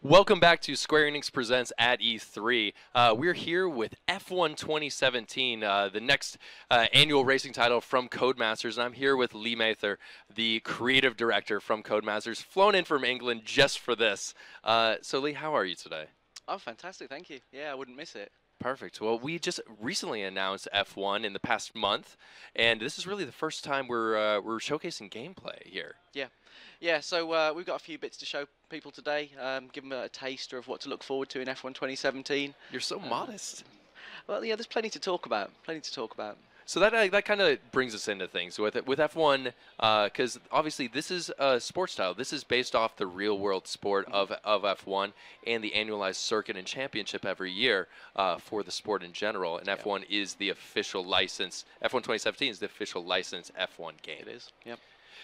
Welcome back to Square Enix Presents at E3. We're here with F1 2017, the next annual racing title from Codemasters, and I'm here with Lee Mather, the creative director from Codemasters, flown in from England just for this. So Lee, how are you today? Oh, fantastic, thank you. Yeah, I wouldn't miss it. Perfect. Well, we just recently announced F1 in the past month, and this is really the first time we're showcasing gameplay here. Yeah, so we've got a few bits to show people today, give them a taster of what to look forward to in F1 2017. You're so modest. Well, yeah, there's plenty to talk about, So that kind of brings us into things with F1, because obviously this is a sports style. This is based off the real world sport of F1 and the annualized circuit and championship every year for the sport in general. And F1 is the official license. F1 2017 is the official licensed F1 game. It is, yep.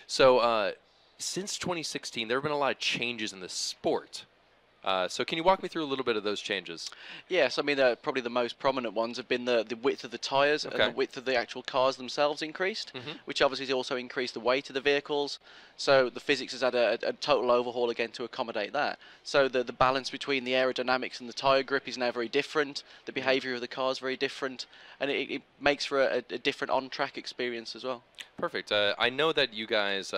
So since 2016, there have been a lot of changes in the sport. So can you walk me through a little bit of those changes? Yes, I mean, probably the most prominent ones have been the width of the tyres and the width of the actual cars themselves increased, which obviously has also increased the weight of the vehicles. So the physics has had a total overhaul again to accommodate that. So the balance between the aerodynamics and the tyre grip is now very different. The behaviour of the car is very different, and it makes for a different on-track experience as well. Perfect. I know that you guys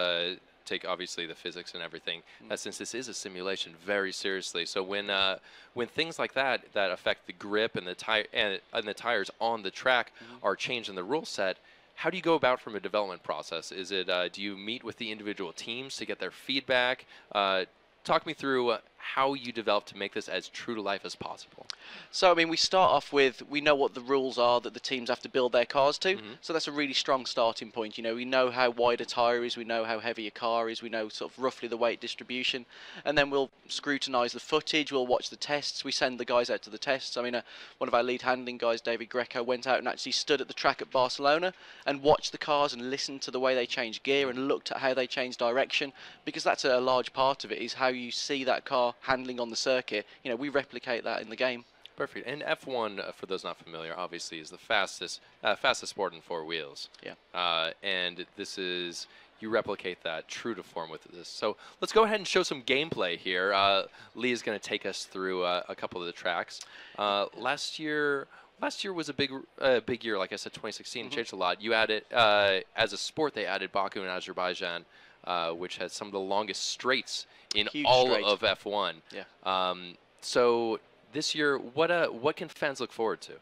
take obviously the physics and everything, since this is a simulation, very seriously. So when things like that affect the grip and the the tires on the track are changed in the rule set, how do you go about from a development process? Is it do you meet with the individual teams to get their feedback? Talk me through how you develop to make this as true to life as possible. So, I mean, we start off with, we know what the rules are that the teams have to build their cars to. So that's a really strong starting point. You know, we know how wide a tyre is, we know how heavy a car is, we know sort of roughly the weight distribution. And then we'll scrutinise the footage, we'll watch the tests, we send the guys out to the tests. I mean, one of our lead handling guys, David Greco, went out and actually stood at the track at Barcelona and watched the cars and listened to the way they change gear and looked at how they change direction, because that's a large part of it, is how you see that car handling on the circuit. You know, we replicate that in the game. Perfect. And F1, for those not familiar, obviously is the fastest sport in four wheels. Yeah. And this is, you replicate that true to form with this. So let's go ahead and show some gameplay here. Lee is going to take us through a couple of the tracks. Last year was a big year. Like I said, 2016 changed a lot. You added, as a sport, they added Baku and Azerbaijan, which has some of the longest straights in all of F1. Yeah. So this year, what can fans look forward to?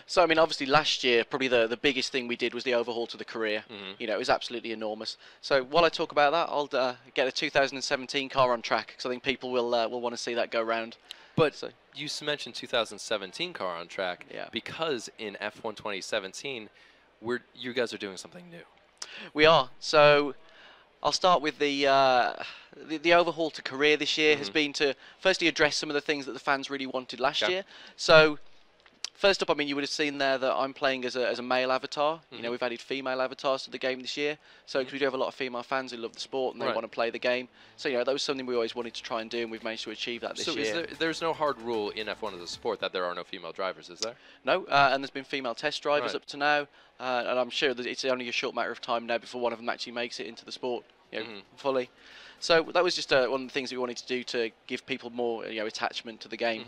So, I mean, obviously last year, probably the biggest thing we did was the overhaul to the career. You know, it was absolutely enormous. So while I talk about that, I'll get a 2017 car on track, because I think people will want to see that go round. But you mentioned 2017 car on track, because in F1 2017, you guys are doing something new. We are. So I'll start with the overhaul to career this year has been to firstly address some of the things that the fans really wanted last year. So first up, I mean, you would have seen there that I'm playing as a male avatar. You know, we've added female avatars to the game this year. So because we do have a lot of female fans who love the sport and they want to play the game. So, you know, that was something we always wanted to try and do, and we've managed to achieve that this year. So there's no hard rule in F1 as a sport that there are no female drivers, is there? No, and there's been female test drivers up to now. And I'm sure that it's only a short matter of time now before one of them actually makes it into the sport, you know, fully. So that was just one of the things we wanted to do to give people more, you know, attachment to the game.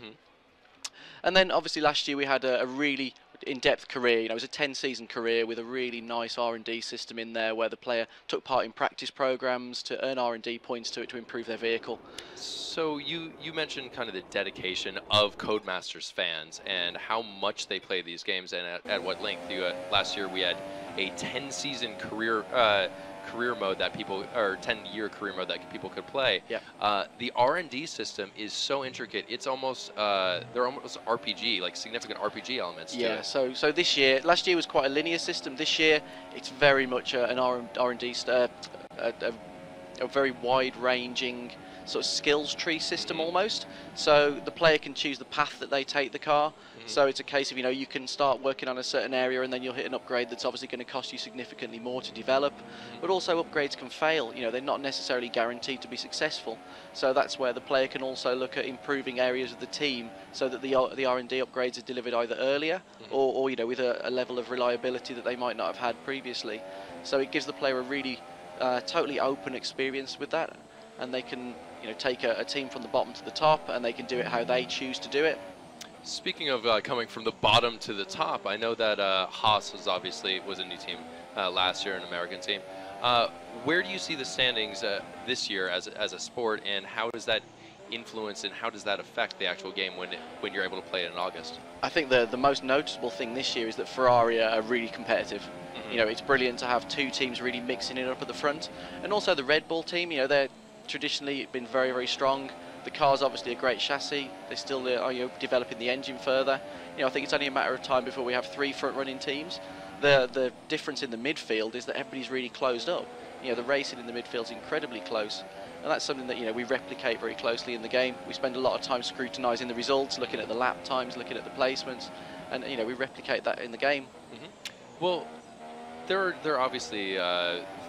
And then obviously last year we had a really in-depth career. You know, it was a 10-season career with a really nice R&D system in there, where the player took part in practice programs to earn R&D points to improve their vehicle. So you mentioned kind of the dedication of Codemasters fans and how much they play these games and at what length. Last year we had a 10-season career mode that people, or 10-year career mode that people could play. The R&D system is so intricate. It's almost they're almost RPG, like significant RPG elements. Yeah. So this year, last year was quite a linear system. This year, it's very much an R&D, a very wide-ranging sort of skills tree system almost. So the player can choose the path that they take the car. So it's a case of, you know, you can start working on a certain area and then you'll hit an upgrade that's obviously going to cost you significantly more to develop. But also upgrades can fail. You know, they're not necessarily guaranteed to be successful. So that's where the player can also look at improving areas of the team so that the R&D upgrades are delivered either earlier or you know, with a level of reliability that they might not have had previously. So it gives the player a really totally open experience with that, and they can take a team from the bottom to the top, and they can do it how they choose to do it. Speaking of coming from the bottom to the top, I know that HAAS was a new team last year, an American team. Where do you see the standings this year as a sport, and how does that influence and how does that affect the actual game when you're able to play it in August? I think the most noticeable thing this year is that Ferrari are really competitive. It's brilliant to have two teams really mixing it up at the front, and also the Red Bull team. They're traditionally been very, very strong. The car's obviously a great chassis. They still are developing the engine further. I think it's only a matter of time before we have 3 front-running teams. The difference in the midfield is that everybody's really closed up. The racing in the midfield is incredibly close, and that's something that we replicate very closely in the game. We spend a lot of time scrutinising the results, looking at the lap times, looking at the placements, and we replicate that in the game. Well, there are obviously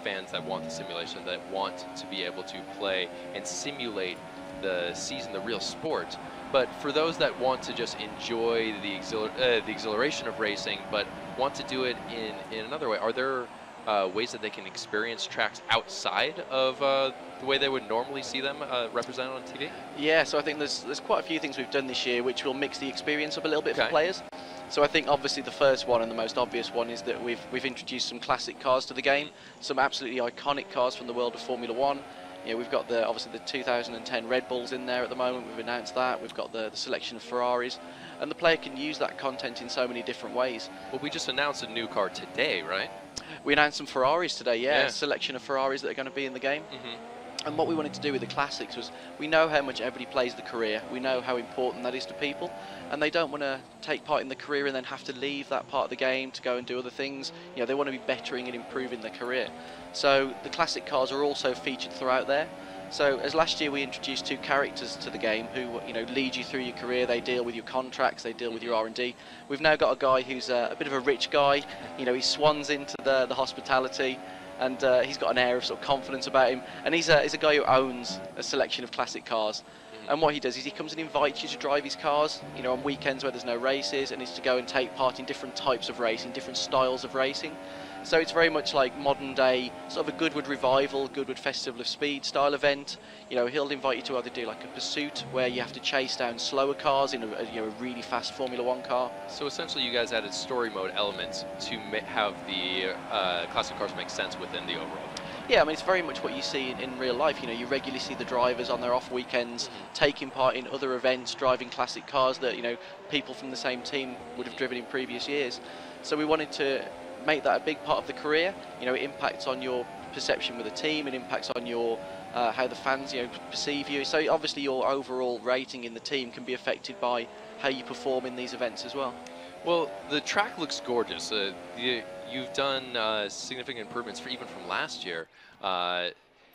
fans that want the simulation, that want to be able to play and simulate the season, the real sport. But for those that want to just enjoy the exhilaration of racing, but want to do it in another way, are there ways that they can experience tracks outside of the way they would normally see them represented on TV? Yeah, so I think there's quite a few things we've done this year which will mix the experience up a little bit for players. So I think obviously the first one and the most obvious one is that we've introduced some classic cars to the game, some absolutely iconic cars from the world of Formula One. We've got obviously the 2010 Red Bulls in there at the moment. We've announced that. We've got the selection of Ferraris, and the player can use that content in so many different ways. Well, we just announced a new car today, right? We announced some Ferraris today, a selection of Ferraris that are going to be in the game. And what we wanted to do with the classics was, we know how much everybody plays the career. We know how important that is to people, and they don't want to take part in the career and then have to leave that part of the game to go and do other things. They want to be bettering and improving their career. So the classic cars are also featured throughout there. So as last year we introduced 2 characters to the game who lead you through your career. They deal with your contracts, they deal with your R&D. We've now got a guy who's a bit of a rich guy. He swans into the hospitality, and he's got an air of sort of confidence about him, and he's a guy who owns a selection of classic cars. And what he does is he comes and invites you to drive his cars, on weekends where there's no races, and is to go and take part in different types of racing, different styles of racing. So it's very much like modern day, sort of a Goodwood Revival, Goodwood Festival of Speed style event. He'll invite you to either do like a pursuit where you have to chase down slower cars in a really fast Formula One car. So essentially you guys added story mode elements to have the classic cars make sense within the overall. Yeah, I mean, it's very much what you see in real life. You regularly see the drivers on their off weekends taking part in other events, driving classic cars that, people from the same team would have driven in previous years. So we wanted to make that a big part of the career. It impacts on your perception with the team, it impacts on your how the fans perceive you. So obviously your overall rating in the team can be affected by how you perform in these events as well. Well, the track looks gorgeous. You've done significant improvements even from last year.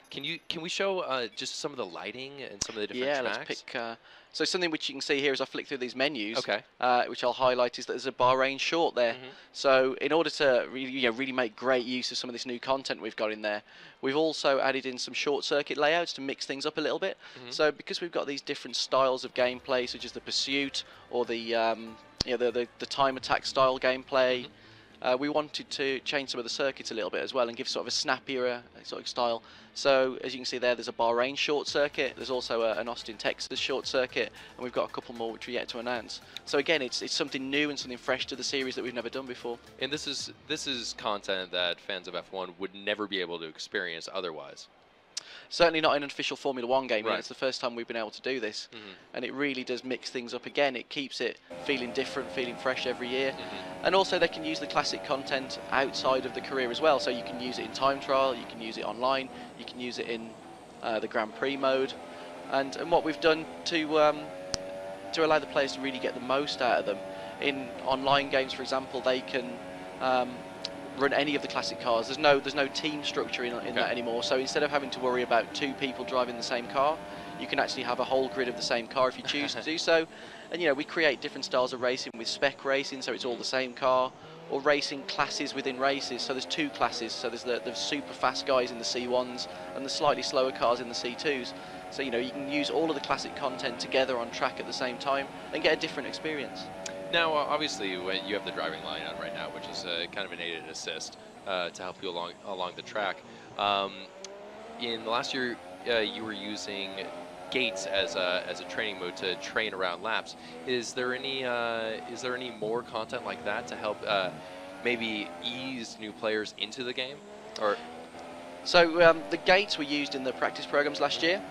Can we show just some of the lighting and some of the different tracks? Yeah, let's pick. So something which you can see here as I flick through these menus, which I'll highlight, is that there's a Bahrain short there. So in order to really make great use of some of this new content we've got in there, we've also added in some short circuit layouts to mix things up a little bit. So because we've got these different styles of gameplay, such as the pursuit or the time attack style gameplay, we wanted to change some of the circuits a little bit as well and give sort of a snappier sort of style. So as you can see there's a Bahrain short circuit, there's also an Austin, Texas short circuit, and we've got a couple more which we're yet to announce. So again, it's something new and something fresh to the series that we've never done before. And this is content that fans of F1 would never be able to experience otherwise. Certainly not in an official Formula One game. Right. It's the first time we've been able to do this, and it really does mix things up again. It keeps it feeling different, feeling fresh every year. And also they can use the classic content outside of the career as well. So you can use it in time trial, you can use it online, you can use it in the Grand Prix mode. And what we've done to allow the players to really get the most out of them, in online games, for example, they can run any of the classic cars. There's no team structure in that anymore. So instead of having to worry about 2 people driving the same car, you can actually have a whole grid of the same car if you choose to do so. And we create different styles of racing with spec racing, so it's all the same car, or racing classes within races. So there's 2 classes. So there's the super fast guys in the C1s and the slightly slower cars in the C2s. So you can use all of the classic content together on track at the same time and get a different experience. Now, obviously, you have the driving line on right now, which is kind of an aided assist to help you along the track. In the last year, you were using gates as a training mode to train around laps. Is there any more content like that to help maybe ease new players into the game? Or So the gates were used in the practice programs last year,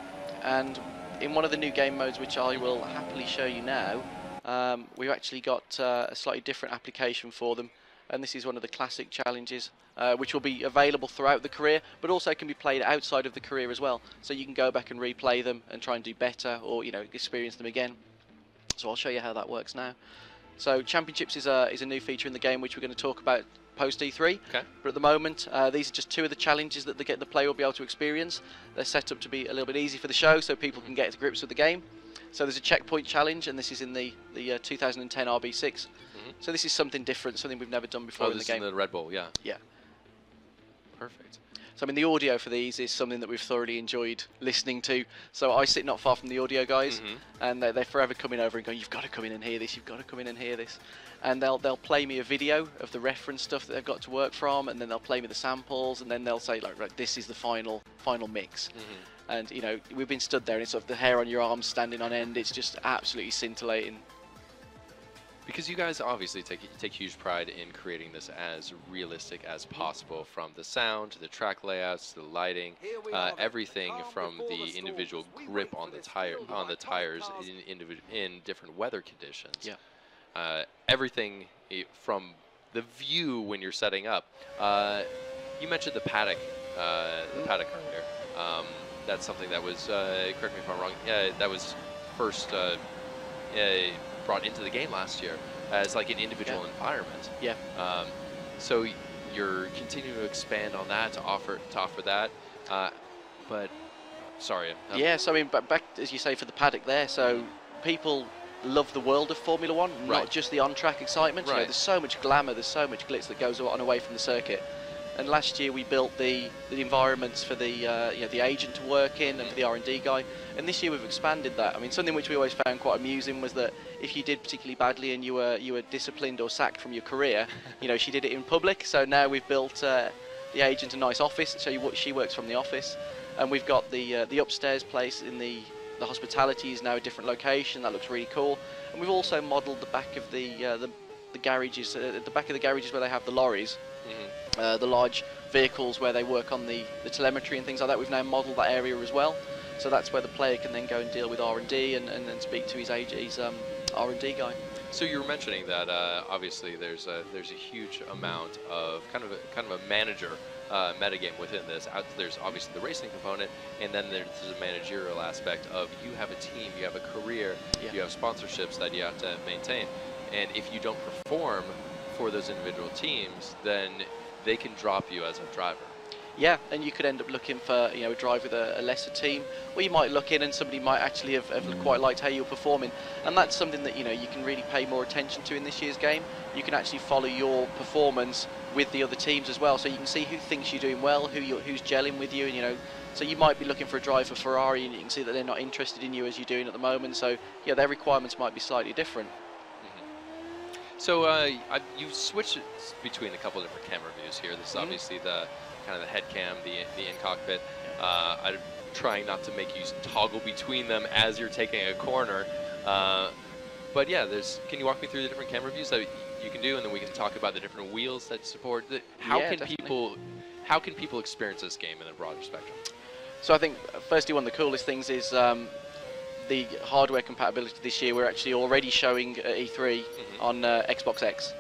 and in one of the new game modes, which I will happily show you now, we've actually got a slightly different application for them, and this is one of the classic challenges, which will be available throughout the career, but also can be played outside of the career as well. So you can go back and replay them and try and do better, or experience them again. So I'll show you how that works now. So Championships is a new feature in the game, which we're going to talk about post E3. Okay. But at the moment, these are just two of the challenges that the player will be able to experience. They're set up to be a little bit easy for the show, so people can get to grips with the game. So there's a checkpoint challenge, and this is in the 2010 RB6. So this is something different, something we've never done before in the game. This is in the Red Bull, yeah. Yeah. Perfect. So I mean, the audio for these is something that we've thoroughly enjoyed listening to. So I sit not far from the audio guys, and they're forever coming over and going, "You've got to come in and hear this. You've got to come in and hear this." And they'll play me a video of the reference stuff that they've got to work from, and then they'll play me the samples, and then they'll say like, "Right, this is the final mix." And we've been stood there, and it's sort of the hair on your arms standing on end. It's just absolutely scintillating. Because you guys obviously take huge pride in creating this as realistic as possible, from the sound to the track layouts to the lighting, everything from the individual grip on the tires in different weather conditions. Yeah. Everything from the view when you're setting up. You mentioned the Paddock, car here. That's something that was, correct me if I'm wrong, that was first brought into the game last year as like an individual environment. Yeah. So you're continuing to expand on that to offer that, but sorry. Yeah. So I mean, back as you say for the Paddock there. So people love the world of Formula One, not just the on-track excitement. Right. There's so much glamour, there's so much glitz that goes on away from the circuit. And last year we built the environments for the the agent to work in and for the R&D guy. And this year we've expanded that. I mean, something which we always found quite amusing was that if you did particularly badly and you were disciplined or sacked from your career, she did it in public. So now we've built the agent a nice office. So she works from the office, and we've got the upstairs place in the hospitality is now a different location. That looks really cool. And we've also modelled the back of the garages, at the back of the garages where they have the lorries. The large vehicles where they work on the telemetry and things like that. We've now modelled that area as well, so that's where the player can then go and deal with R&D and then speak to his R&D guy. So you were mentioning that obviously there's a huge amount of kind of a manager metagame within this. There's obviously the racing component, and then there's a managerial aspect of you have a team, you have a career, you have sponsorships that you have to maintain, and if you don't perform for those individual teams, then they can drop you as a driver. Yeah, and you could end up looking for a drive with a lesser team, or you might look in and somebody might actually have quite liked how you're performing, and that's something that you can really pay more attention to in this year's game. You can actually follow your performance with the other teams as well, so you can see who thinks you're doing well, who's gelling with you, and so you might be looking for a drive for Ferrari, and you can see that they're not interested in you as you're doing at the moment. So yeah, their requirements might be slightly different. So you've switched between a couple of different camera views here. This is obviously the kind of the head cam, the in-cockpit. I'm trying not to make you toggle between them as you're taking a corner. But yeah, can you walk me through the different camera views that you can do, and then we can talk about the different wheels that support. How can people experience this game in a broader spectrum? So I think firstly one of the coolest things is the hardware compatibility this year. We're actually already showing at E3 on Xbox X.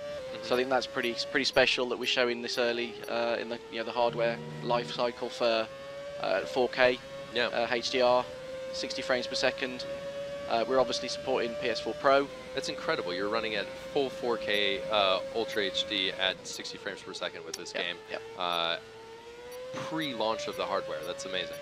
So I think that's pretty special that we're showing this early in the hardware life cycle for 4K, HDR, 60 frames per second. We're obviously supporting PS4 Pro. That's incredible. You're running at full 4K Ultra HD at 60 frames per second with this game. Pre-launch of the hardware. That's amazing.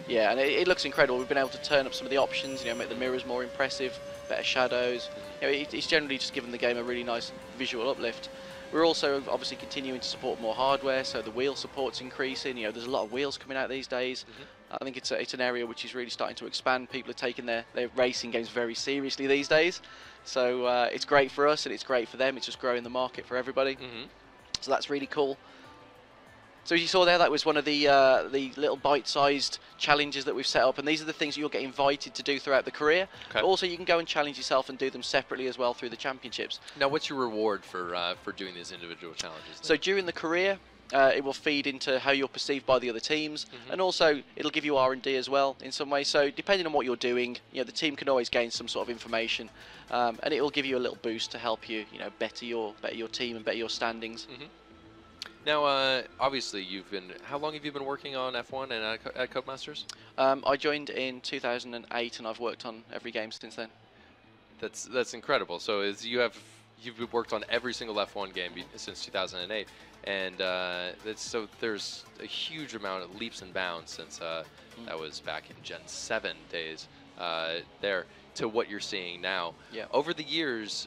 Yeah, and it looks incredible. We've been able to turn up some of the options, make the mirrors more impressive, better shadows. It's generally just given the game a really nice visual uplift. We're also obviously continuing to support more hardware, so the wheel support's increasing. There's a lot of wheels coming out these days. I think it's an area which is really starting to expand. People are taking their racing games very seriously these days. So it's great for us and it's great for them. It's just growing the market for everybody. So that's really cool. So as you saw there, that was one of the little bite-sized challenges that we've set up, and these are the things that you'll get invited to do throughout the career. Okay. But also, you can go and challenge yourself and do them separately as well through the championships. Now, what's your reward for doing these individual challenges then? So during the career, it will feed into how you're perceived by the other teams, and also it'll give you R&D as well in some way. So depending on what you're doing, the team can always gain some sort of information, and it will give you a little boost to help you, better your team and better your standings. Now, obviously, how long have you been working on F1 and at Codemasters? I joined in 2008, and I've worked on every game since then. That's incredible. So you've worked on every single F1 game since 2008, and so there's a huge amount of leaps and bounds since that was back in Gen 7 days there to what you're seeing now. Yeah. Over the years,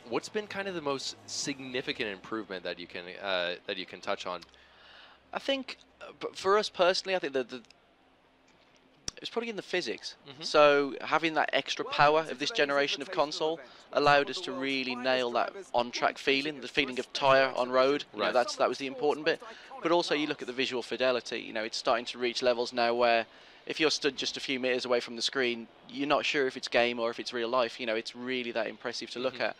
what's been kind of the most significant improvement that you can touch on? I think, for us personally, I think it's probably in the physics. So having that extra power of this generation of console allowed us to really nail that on-track feeling, the feeling of tyre on road. Right. That was the important bit. But also, you look at the visual fidelity. It's starting to reach levels now where if you're stood just a few meters away from the screen, you're not sure if it's game or if it's real life. It's really that impressive to look at.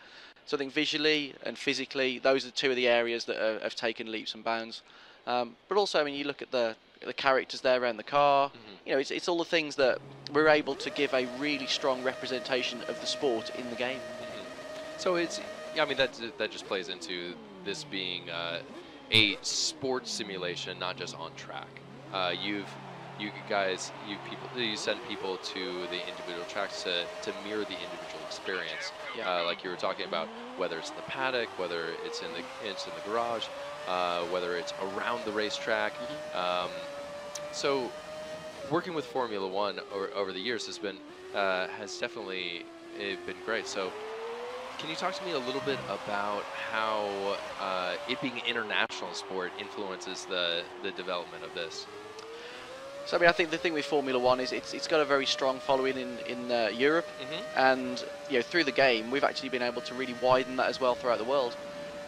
So I think visually and physically, those are two of the areas that have taken leaps and bounds. But also, I mean, you look at the characters there around the car. It's all the things that we're able to give a really strong representation of the sport in the game. So I mean, that just plays into this being a sports simulation, not just on track. You send people to the individual tracks to mirror the individual experience, like you were talking about, whether it's in the paddock, whether it's in the garage, whether it's around the racetrack. So working with Formula One over the years has definitely been great. So can you talk to me a little bit about how it being an international sport influences the development of this? So I mean, I think the thing with Formula One is it's got a very strong following in Europe, and through the game we've actually been able to really widen that as well throughout the world.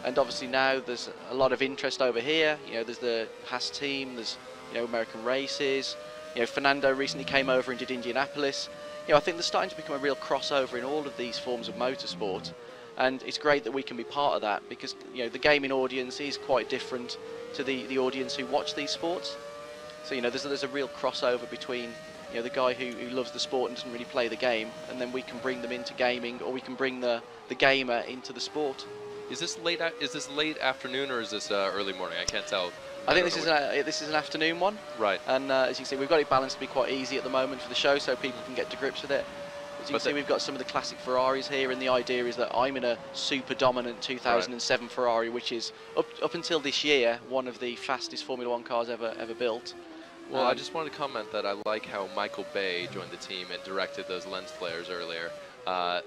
And obviously now there's a lot of interest over here. There's the HAAS team, there's American races. Fernando recently came over and did Indianapolis. I think there's starting to become a real crossover in all of these forms of motorsport, and it's great that we can be part of that because the gaming audience is quite different to the audience who watch these sports. So there's a real crossover between the guy who loves the sport and doesn't really play the game, and then we can bring them into gaming, or we can bring the gamer into the sport. Is this late afternoon or is this early morning? I can't tell. I think this is an afternoon one. Right. And as you can see, we've got it balanced to be quite easy at the moment for the show, so people can get to grips with it. As you can see, we've got some of the classic Ferraris here, and the idea is that I'm in a super dominant 2007 Ferrari, which is up until this year one of the fastest Formula One cars ever built. Well, I just wanted to comment that I like how Michael Bay joined the team and directed those lens flares earlier.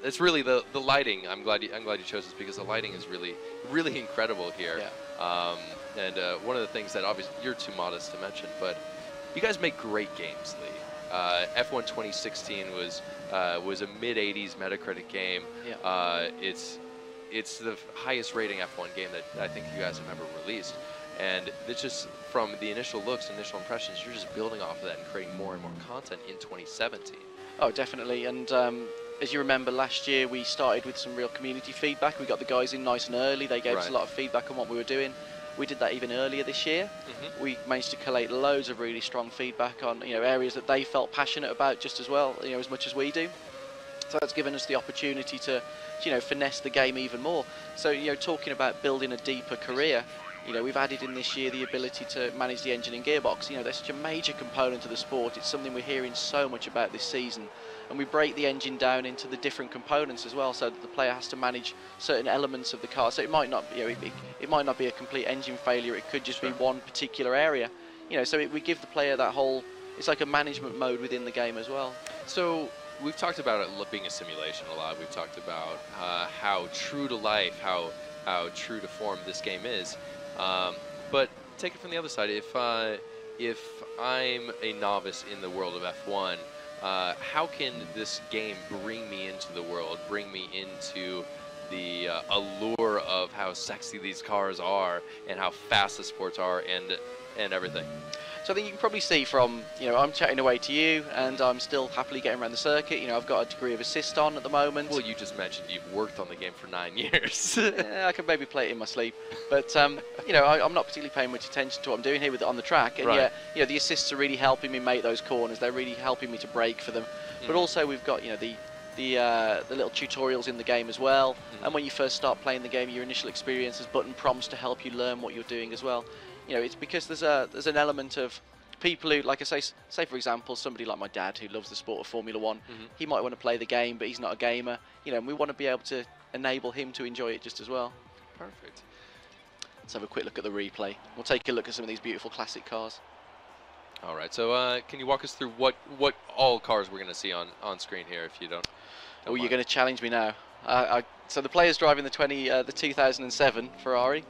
It's really the lighting. I'm glad you chose this because the lighting is really incredible here. Yeah. And one of the things that obviously you're too modest to mention, but you guys make great games, Lee. F1 2016 was a mid-80s Metacritic game. Yeah. It's the highest rating F1 game that I think you guys have ever released. And it's just from the initial looks, initial impressions, you're just building off of that and creating more and more content in 2017. Oh, definitely. And as you remember, last year we started with some real community feedback. We got the guys in nice and early. They gave us a lot of feedback on what we were doing. We did that even earlier this year. We managed to collate loads of really strong feedback on areas that they felt passionate about just as well, as much as we do. So that's given us the opportunity to finesse the game even more. So talking about building a deeper career, we've added in this year the ability to manage the engine and gearbox. They're such a major component of the sport. It's something we're hearing so much about this season. And we break the engine down into the different components as well, so that the player has to manage certain elements of the car. So it might not, it might not be a complete engine failure. It could just be one particular area. So we give the player that whole. It's like a management mode within the game as well. So we've talked about it being a simulation a lot. We've talked about how true to life, how true to form this game is. But take it from the other side. If I'm a novice in the world of F1, how can this game bring me into the world, bring me into the allure of how sexy these cars are and how fast the sports are and everything. So I think you can probably see from, I'm chatting away to you, and I'm still happily getting around the circuit. I've got a degree of assist on at the moment. Well, you just mentioned you've worked on the game for 9 years. Yeah, I could maybe play it in my sleep, but I'm not particularly paying much attention to what I'm doing here with it on the track. And right. yeah, the assists are really helping me make those corners. They're really helping me to brake for them. But also we've got the little tutorials in the game as well. And when you first start playing the game, your initial experience has button prompts to help you learn what you're doing as well. It's because there's an element of people who, like I say for example, somebody like my dad who loves the sport of Formula One. He might want to play the game, but he's not a gamer. And we want to be able to enable him to enjoy it just as well. Perfect. Let's have a quick look at the replay. We'll take a look at some of these beautiful classic cars. All right. So can you walk us through what all cars we're going to see on screen here, if you don't Oh, mind. you're going to challenge me now. So the player's driving the 2007 Ferrari.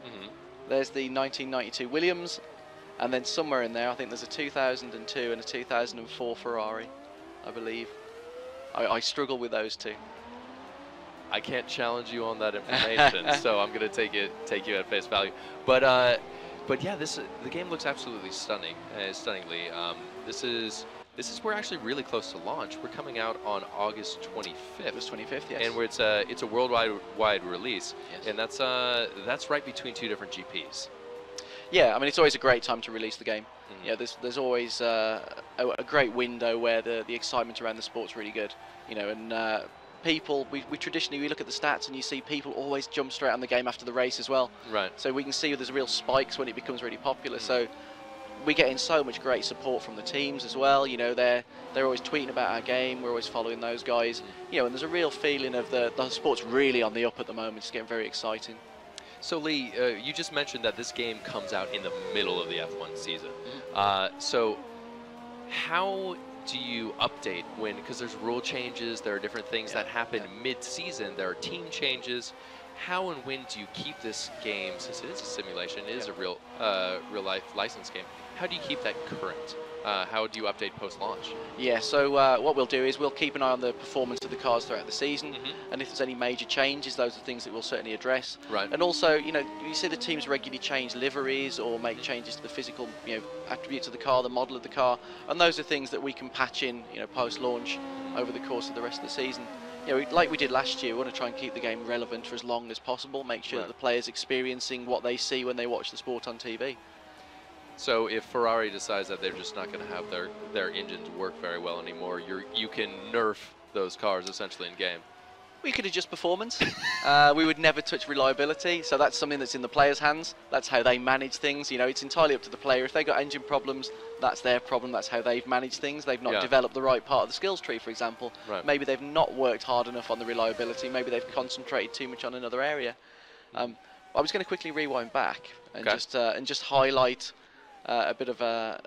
There's the 1992 Williams, and then somewhere in there I think there's a 2002 and a 2004 Ferrari, I believe. I struggle with those two. I can't challenge you on that information, so I'm going to take you at face value. But yeah, the game looks absolutely stunning, stunningly. This is we're actually really close to launch. We're coming out on August 25th. August 25th, yes. And it's a worldwide release, yes. And that's right between two different GPs. Yeah, I mean it's always a great time to release the game. Yeah, there's always a great window where the excitement around the sport's really good. And people, we traditionally look at the stats and you see people always jump straight on the game after the race as well. Right. So we can see there's real spikes when it becomes really popular. So we're getting so much great support from the teams as well. They're always tweeting about our game. We're always following those guys. And there's a real feeling of the sport's really on the up at the moment. It's getting very exciting. So Lee, you just mentioned that this game comes out in the middle of the F1 season. So how do you update because there's rule changes, there are different things that happen mid-season, there are team changes. How and when do you keep this game, since it is a simulation, it is a real life license game, how do you keep that current? How do you update post-launch? Yeah, so what we'll do is we'll keep an eye on the performance of the cars throughout the season, and if there's any major changes, those are things that we'll certainly address. Right. And also, you see the teams regularly change liveries or make changes to the physical, attributes of the car, the model of the car, and those are things that we can patch in, post-launch over the course of the rest of the season. Like we did last year, we want to try and keep the game relevant for as long as possible, make sure that the player's experiencing what they see when they watch the sport on TV. So if Ferrari decides that they're just not going to have their engines work very well anymore, you can nerf those cars essentially in game. We could adjust performance. We would never touch reliability, so that's something that's in the player's hands. That's how they manage things. It's entirely up to the player. If they've got engine problems, that's their problem. That's how they've managed things. They've not developed the right part of the skills tree, for example. Right. Maybe they've not worked hard enough on the reliability. Maybe they've concentrated too much on another area. I was going to quickly rewind back and just highlight a bit of a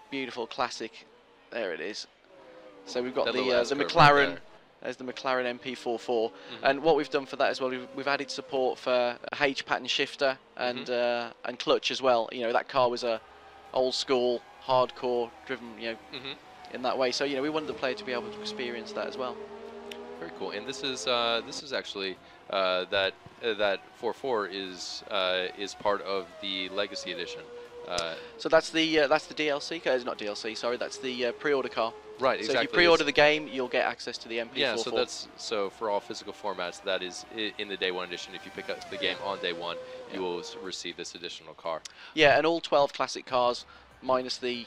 beautiful classic. There it is. So we've got the McLaren. Right. There's the McLaren MP44, and what we've done for that as well, we've added support for a H pattern shifter and clutch as well. That car was a old school, hardcore driven, in that way. So we wanted the player to be able to experience that as well. Very cool. And this is actually that 44 is part of the Legacy Edition. So that's the DLC. It's not DLC. Sorry, that's the pre-order car. Right, exactly. So if you pre-order the game, you'll get access to the MP44. Yeah, so for all physical formats, that is in the Day 1 edition. If you pick up the game on Day 1, you will receive this additional car. Yeah, and all 12 classic cars, minus the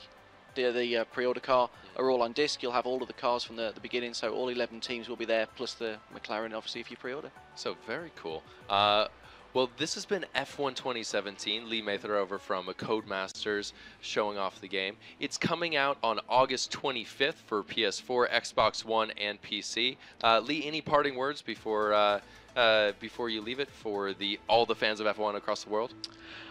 pre-order car, are all on disc. You'll have all of the cars from the beginning, so all 11 teams will be there, plus the McLaren, obviously, if you pre-order. So very cool. Well, this has been F1 2017. Lee Mather over from Codemasters showing off the game. It's coming out on August 25th for PS4, Xbox One, and PC. Lee, any parting words before you leave it for all the fans of F1 across the world?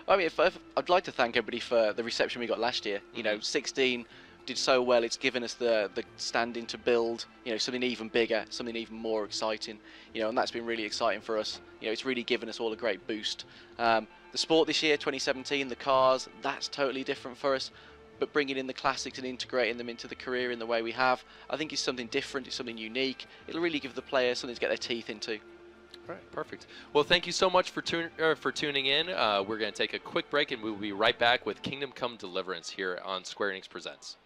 I mean, I'd like to thank everybody for the reception we got last year. 16 did so well. It's given us the standing to build, something even bigger, something even more exciting, and that's been really exciting for us. It's really given us all a great boost. The sport this year, 2017, the cars, that's totally different for us. But bringing in the classics and integrating them into the career in the way we have, I think is something different. It's something unique. It'll really give the players something to get their teeth into. All right, perfect. Well, thank you so much for tuning in. We're going to take a quick break, and we'll be right back with Kingdom Come Deliverance here on Square Enix Presents.